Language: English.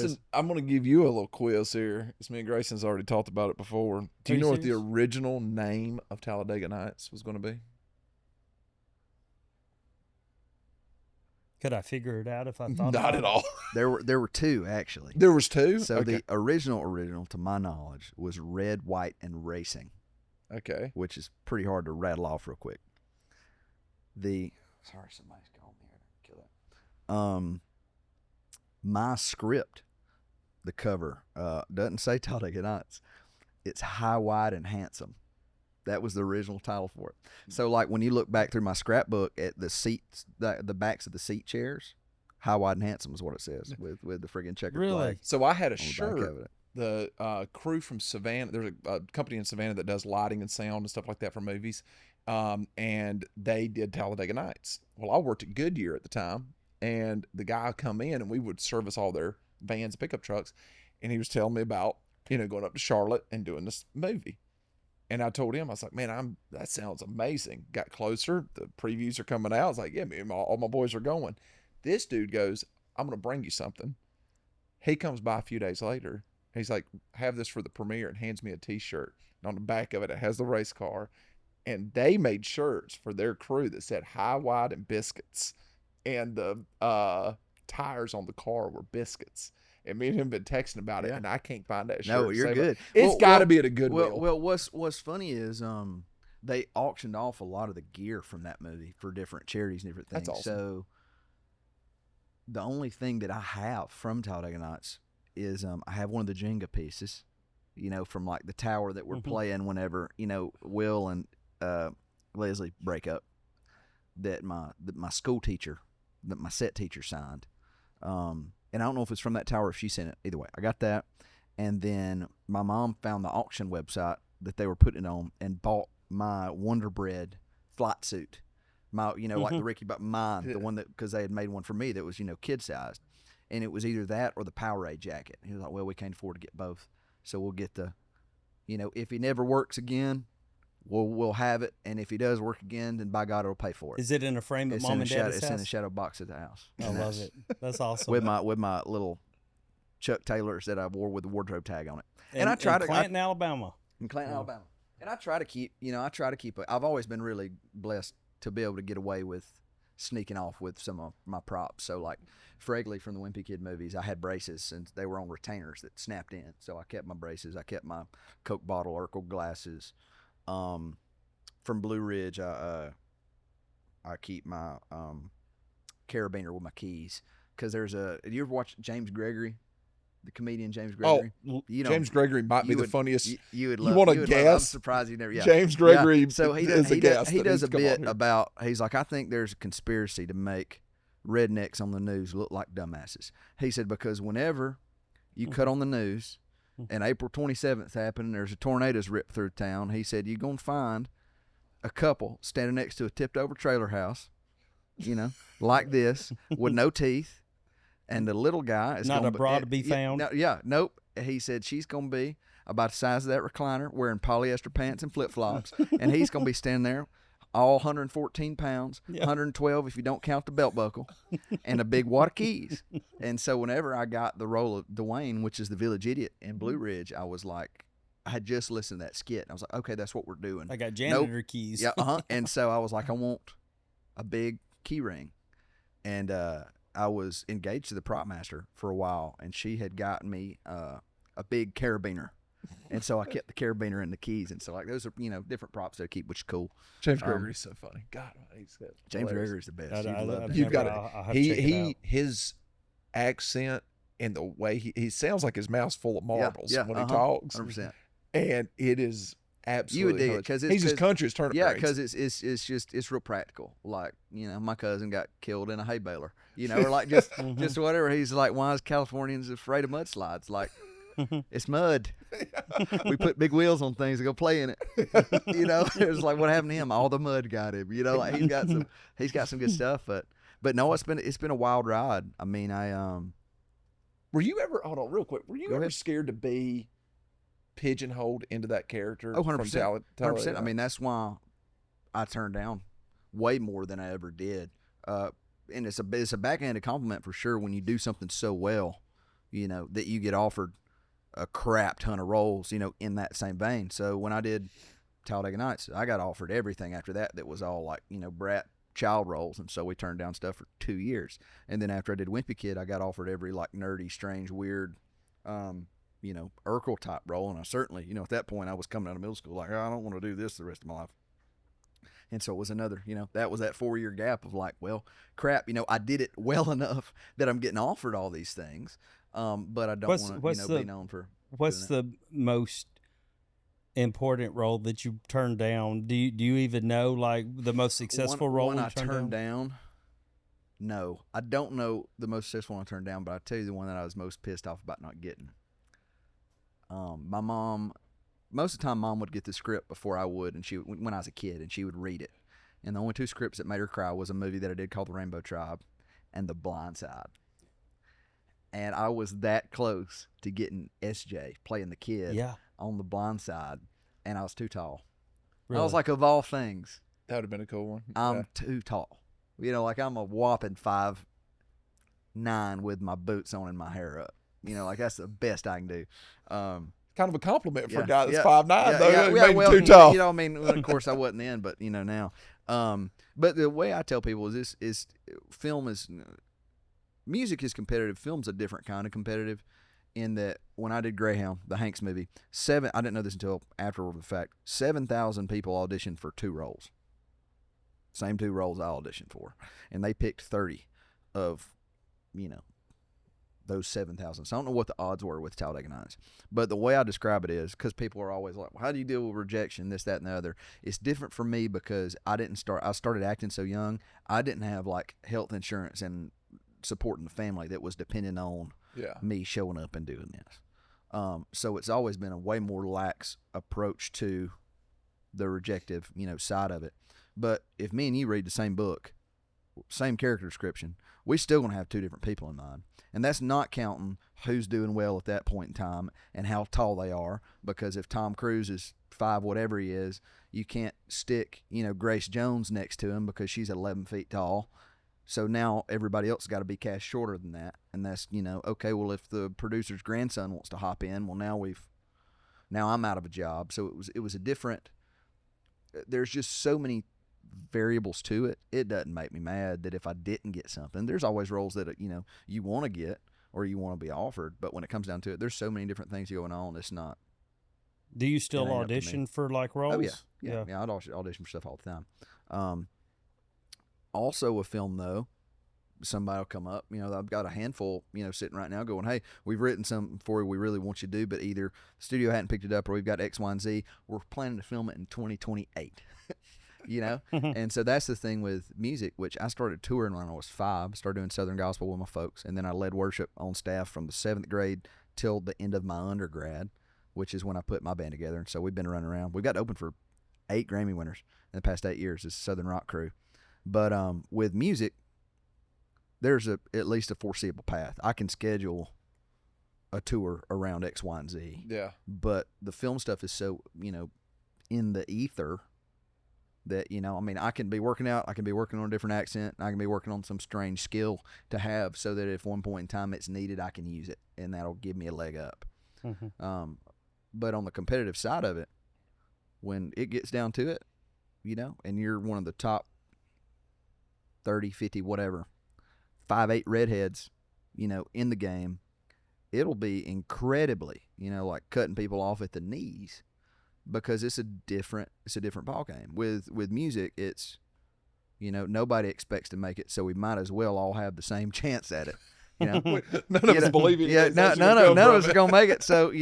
Listen, I'm going to give you a little quiz here. It's me and Grayson's already talked about it before. Do you know what the original name of Talladega Nights was going to be? Could I figure it out if I thought Not about at all. There were two actually. There was two? So okay. the original, to my knowledge, was Red, White, and Racing. Okay. Which is pretty hard to rattle off real quick. Sorry, somebody's calling me. I gotta kill that. My script, the cover, doesn't say Talladega Nights. It's High, Wide, and Handsome. That was the original title for it. So, like, when you look back through my scrapbook at the seats, the backs of the seat chairs, High, Wide, and Handsome is what it says with the friggin' checkered flag. So I had a shirt. The crew from Savannah, there's a company in Savannah that does lighting and sound and stuff like that for movies, and they did Talladega Nights. Well, I worked at Goodyear at the time, and the guy come in, and we would service all their vans and pickup trucks, and he was telling me about, going up to Charlotte and doing this movie. And I told him, I was like, man, that sounds amazing. Got closer. The previews are coming out. I was like, yeah, man, all my boys are going. This dude goes, I'm going to bring you something. He comes by a few days later. He's like, have this for the premiere, and hands me a T-shirt. And on the back of it, it has the race car. And they made shirts for their crew that said High, Wide, and Biscuits. And the tires on the car were biscuits. And me and him have been texting about it, and I can't find that shirt. No, you're good. It's got to be at a Goodwill. Well, what's funny is they auctioned off a lot of the gear from that movie for different charities and different things. That's awesome. So the only thing that I have from Talladega Nights is I have one of the Jenga pieces, from like the tower that we're playing whenever, Will and Leslie break up, that my school teacher, that my set teacher signed. And I don't know if it's from that tower or if she sent it. Either way, I got that. And then my mom found the auction website that they were putting it on and bought my Wonder Bread flight suit. My, like the Ricky, but mine, the one that, because they had made one for me that was, kid sized. And it was either that or the Powerade jacket. And he was like, well, we can't afford to get both. So we'll get the, if he never works again, we'll have it. And if he does work again, then by God, it'll pay for it. Is it in a frame at Mom and Dad's house? It's in a shadow box at the house. I love it. That's awesome. with my little Chuck Taylors that I wore with the wardrobe tag on it. And I try to Clanton, Alabama. In Clanton, Alabama. And I try to keep, I've always been really blessed to be able to get away with sneaking off with some of my props. So like Fregley from the Wimpy Kid movies, I had braces and they were on retainers that snapped in. So I kept my braces. I kept my Coke bottle, Urkel glasses. From Blue Ridge, I keep my carabiner with my keys, because there's do you ever watch James Gregory, the comedian James Gregory? Oh, James Gregory might be the funniest. You would love. You want to guess? I'm surprised you never. Yeah. James Gregory. Yeah. So he does a bit about. He's like, I think there's a conspiracy to make rednecks on the news look like dumbasses. He said, because whenever you cut on the news, and April 27th happened, and there's a tornadoes ripped through town, he said, you're going to find a couple standing next to a tipped-over trailer house, like this, with no teeth, and the little guy is not abroad to be found. Nope. He said she's going to be about the size of that recliner, wearing polyester pants and flip-flops, and he's going to be standing there, all 114 pounds, 112 if you don't count the belt buckle, and a big wad of keys. And so whenever I got the role of Dwayne, which is the village idiot in Blue Ridge, I was like, I had just listened to that skit. And I was like, okay, that's what we're doing. I got janitor keys. Yeah, And so I was like, I want a big key ring. And I was engaged to the prop master for a while, and she had gotten me a big carabiner. And so I kept the carabiner and the keys, and so like those are different props that I keep, which is cool. James Gregory's so funny. God, he's good. James Gregory's the best. You've got his accent and the way he sounds like his mouth's full of marbles when he talks. 100%. And it is absolutely. You would dig it because he's as country as turnip Yeah, greens. because it's real practical. Like my cousin got killed in a hay baler. Or like just whatever. He's like, why is Californians afraid of mudslides? Like. It's mud. We put big wheels on things to go play in it. It's like, what happened to him? All the mud got him. Like he's got some good stuff. But no, it's been a wild ride. I mean, Were you ever? Hold on, real quick. Were you ever scared to be pigeonholed into that character? Oh, 100%. 100%. I mean, that's why I turned down way more than I ever did. And it's a backhanded compliment for sure when you do something so well. that you get offered a crap ton of roles, in that same vein. So when I did Talladega Nights, I got offered everything after that was all like, brat child roles. And so we turned down stuff for 2 years. And then after I did Wimpy Kid, I got offered every like nerdy, strange, weird, Urkel type role. And I certainly, at that point I was coming out of middle school like, I don't want to do this the rest of my life. And so it was another, that was that 4-year gap of like, well, crap, I did it well enough that I'm getting offered all these things. But I don't want to, be known for. What's the most important role that you turned down? Do you even know like the most successful role one you I turned down? No, I don't know the most successful one I turned down, but I tell you the one that I was most pissed off about not getting. My mom, most of the time, Mom would get the script before I would, and when I was a kid, and she would read it. And the only 2 scripts that made her cry was a movie that I did called The Rainbow Tribe and The Blind Side. And I was that close to getting SJ playing the kid on The Blind Side, and I was too tall. Really? I was like, of all things, that would have been a cool one. I'm too tall. Like I'm a whopping 5'9" with my boots on and my hair up. Like that's the best I can do. Kind of a compliment for a guy that's 5'9", though. Too tall. Of course I wasn't then, but now. But the way I tell people is film is. Music is competitive. Film's a different kind of competitive in that when I did Greyhound, the Hanks movie, I didn't know this until after the fact, 7,000 people auditioned for 2 roles. Same 2 roles I auditioned for. And they picked 30 of, those 7,000. So I don't know what the odds were with Talladega Nights. But the way I describe it is, because people are always like, well, how do you deal with rejection, this, that, and the other? It's different for me because I started acting so young. I didn't have like health insurance and supporting the family that was dependent on me showing up and doing this. So it's always been a way more lax approach to the rejective, side of it. But if me and you read the same book, same character description, we still going to have 2 different people in mind. And that's not counting who's doing well at that point in time and how tall they are. Because if Tom Cruise is 5 whatever he is, you can't stick, Grace Jones next to him because she's 11 feet tall. So now everybody else has got to be cast shorter than that. And that's, okay, well, if the producer's grandson wants to hop in, well, now I'm out of a job. So it was a different, there's just so many variables to it. It doesn't make me mad that if I didn't get something, there's always roles that, you want to get or you want to be offered. But when it comes down to it, there's so many different things going on. It's not. Do you still audition for like roles? Oh, yeah. I audition for stuff all the time. Also a film though, somebody will come up, I've got a handful, sitting right now going, hey, we've written something for you we really want you to do, but either the studio hadn't picked it up or we've got X, Y, and Z. We're planning to film it in 2028, And so that's the thing with music, which I started touring when I was 5, started doing Southern Gospel with my folks. And then I led worship on staff from the 7th grade till the end of my undergrad, which is when I put my band together. And so we've been running around. We've got open for 8 Grammy winners in the past 8 years. It's a Southern rock crew. But with music, there's at least a foreseeable path. I can schedule a tour around X, Y, and Z. Yeah. But the film stuff is so, in the ether that, I can be working out, I can be working on a different accent, I can be working on some strange skill to have so that if one point in time it's needed, I can use it, and that'll give me a leg up. Mm-hmm. But on the competitive side of it, when it gets down to it, and you're one of the top 30, 50, whatever, 5'8" redheads, in the game, it'll be incredibly, like cutting people off at the knees because it's a different ball game. With music, it's, nobody expects to make it, so we might as well all have the same chance at it. None of us believe it. Yeah, none of us are gonna make it. So,